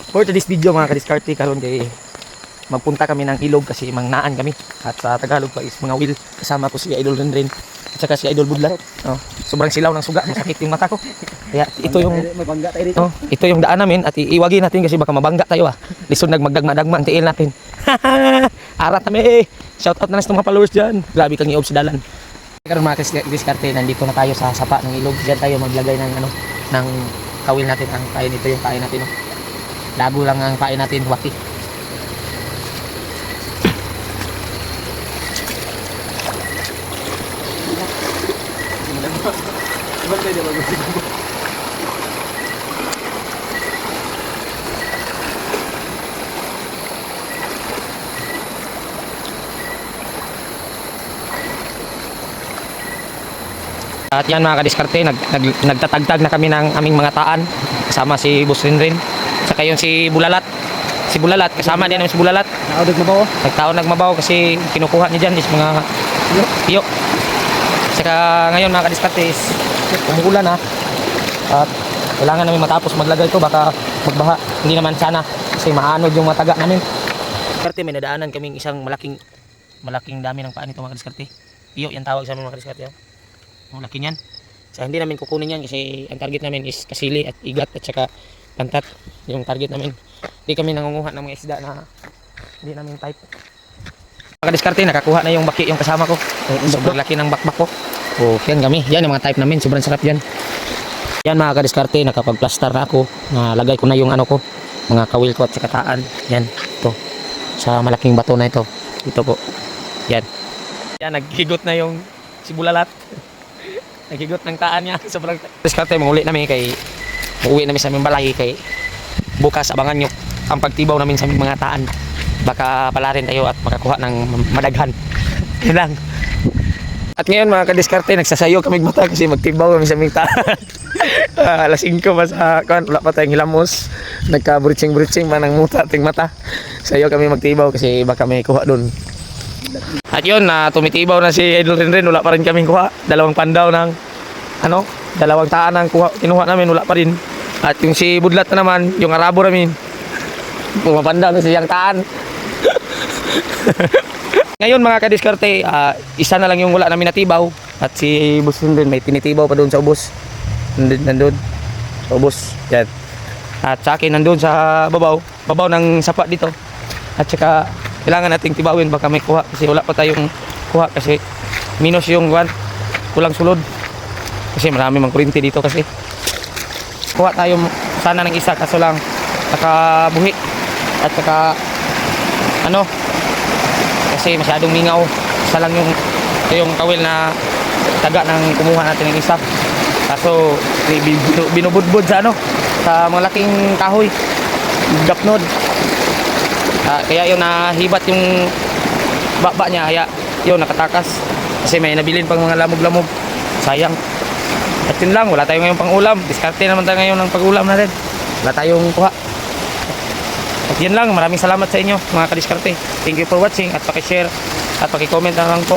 For today's video mga kadiskarte, karon kay magpunta kami ng ilog kasi mangnaan kami. At sa Tagalog pa is mga will. Kasama ko si Idol Renren at saka si Idol Budlat. Oh, sobrang silaw ng suga, masakit yung mata ko. Kaya ito yung ito yung daan namin at iiwagi natin kasi baka mabangga tayo ah. Lisod nagmagdagma-dagma ang tiil natin. Arat kami. Shout out na sa mga followers diyan. Grabe kang iob sa dalan. Karon mga kadiskarte, nandito na tayo sa sapa ng ilog. Diyan tayo maglagay ng ng kawil natin ang kain. Ito yung kain natin, no? Lago lang ang kain natin, waki. At yan mga kadiskarte, nagtatagtag na kami ng aming mga taan. Kasama si Boss Renren. Saka yun si Bulalat. Si Bulalat, kasama din namin si Bulalat. Nagtaon nagmabaw kasi kinukuha niya dyan is mga tiyo. Saka ngayon mga kadiskarte is umuulan ha. At kailangan namin matapos maglagay ito, baka magbaha. Hindi naman sana kasi maanod yung mataga namin. Kadiskarte, may nadaanan kaming isang malaking dami ng paan ito mga kadiskarte. Tiyo yan tawag sa amin mga kadiskarte. Malaki niyan. So hindi namin kukunin yan kasi ang target namin is kasili at igat at saka pantat. Yung target namin. Hindi kami nangunguha ng mga isda na hindi namin type. Mga kadiskarte, nakakuha na yung baki yung kasama ko. Sobrang laki ng bakbak ko. Oh, yan kami. Yan yung mga type namin. Sobrang sarap yan. Yan mga kadiskarte, nakapag-plaster na ako. Nalagay ko na yung ano ko. Mga kawil ko at saka taan. Yan. Ito. Sa malaking bato na ito. Ito po. Yan. Yan, naghigot na yung si Bulalat. Naghigot ng taan niya. Sobrang kadiskarte, manguli namin kay uuwi namin sa aming balay kay bukas abangan nyo ang pagtibaw namin sa aming mga taan. Baka pala rin tayo at makakuha ng madaghan. Yun lang. At ngayon mga kadiskarte, nagsasayo kami mata kasi magtibaw kami sa aming taan. Alas 5 pa sa kan, wala pa tayong hilamos. Nagka-britsing-britsing pa ng muta ating mata. Sayo kami magtibaw kasi baka may kuha doon. At yun, tumitibaw na si Idol Renren, wala pa rin kaming kuha. Dalawang pandaw ng dalawang taan ang kinuha namin, wala pa rin. At yung si Budlat na naman, yung Arabo namin, pumapandaw na siyang taan. Ngayon mga kadiskarte, isa na lang yung wala namin natibaw. At si Boss Renren may tinitibaw pa doon sa ubos. Nandun sa ubos, yan. At sa akin nandun sa babaw ng sapa dito. At saka kailangan nating tibawin baka may kuha kasi wala pa tayong kuha kasi minus yung kulang sulod kasi marami mang kuryente dito kasi kuha tayo sana ng isa kaso lang nakabuhi at saka kasi masyadong mingaw. Isa lang yung kawil na taga ng kumuha natin ng isa kaso binubudbud sa sa malaking kahoy gapnod. Kaya yun nahibat yung baba niya, kaya yun nakatakas kasi may nabilin pang mga lamog-lamog, sayang. At yun lang, wala tayong ngayong pang ulam, diskarte naman tayo ngayon ng pag-ulam natin, wala tayong kuha. At yun lang, maraming salamat sa inyo mga kadiskarte. Thank you for watching at paki-share at paki-comment na lang po.